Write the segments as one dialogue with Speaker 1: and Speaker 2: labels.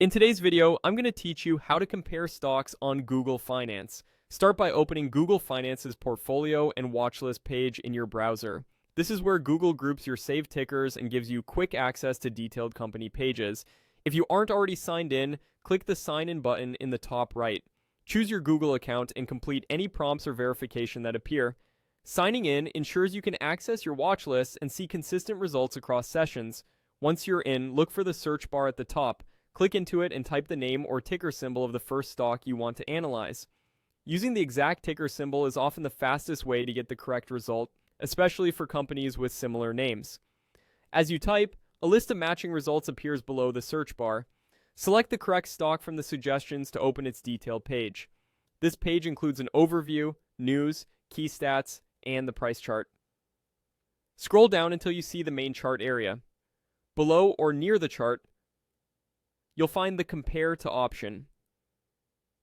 Speaker 1: In today's video, I'm going to teach you how to compare stocks on Google Finance. Start by opening Google Finance's portfolio and watchlist page in your browser. This is where Google groups your saved tickers and gives you quick access to detailed company pages. If you aren't already signed in, click the sign in button in the top right. Choose your Google account and complete any prompts or verification that appear. Signing in ensures you can access your watch list and see consistent results across sessions. Once you're in, look for the search bar at the top. Click into it and type the name or ticker symbol of the first stock you want to analyze. Using the exact ticker symbol is often the fastest way to get the correct result, especially for companies with similar names. As you type, a list of matching results appears below the search bar. Select the correct stock from the suggestions to open its detailed page. This page includes an overview, news, key stats, and the price chart. Scroll down until you see the main chart area. Below or near the chart, you'll find the Compare to option.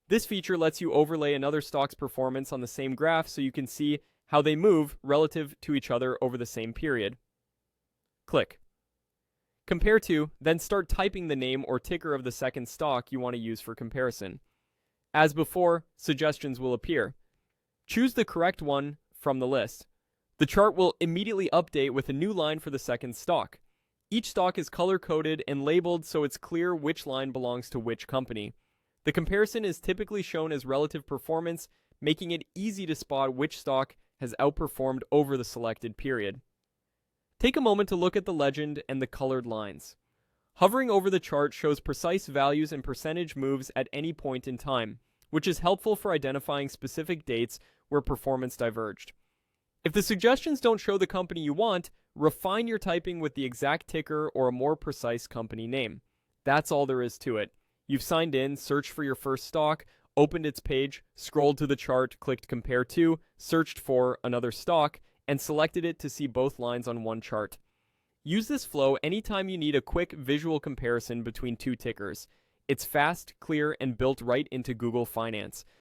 Speaker 1: This feature lets you overlay another stock's performance on the same graph so you can see how they move relative to each other over the same period. Click. Compare to, then start typing the name or ticker of the second stock you want to use for comparison. As before, suggestions will appear. Choose the correct one from the list. The chart will immediately update with a new line for the second stock. Each stock is color-coded and labeled so it's clear which line belongs to which company. The comparison is typically shown as relative performance, making it easy to spot which stock has outperformed over the selected period. Take a moment to look at the legend and the colored lines. Hovering over the chart shows precise values and percentage moves at any point in time, which is helpful for identifying specific dates where performance diverged. If the suggestions don't show the company you want, refine your typing with the exact ticker or a more precise company name. That's all there is to it. You've signed in, searched for your first stock, opened its page, scrolled to the chart, clicked Compare To, searched for another stock, and selected it to see both lines on one chart. Use this flow anytime you need a quick visual comparison between two tickers. It's fast, clear, and built right into Google Finance.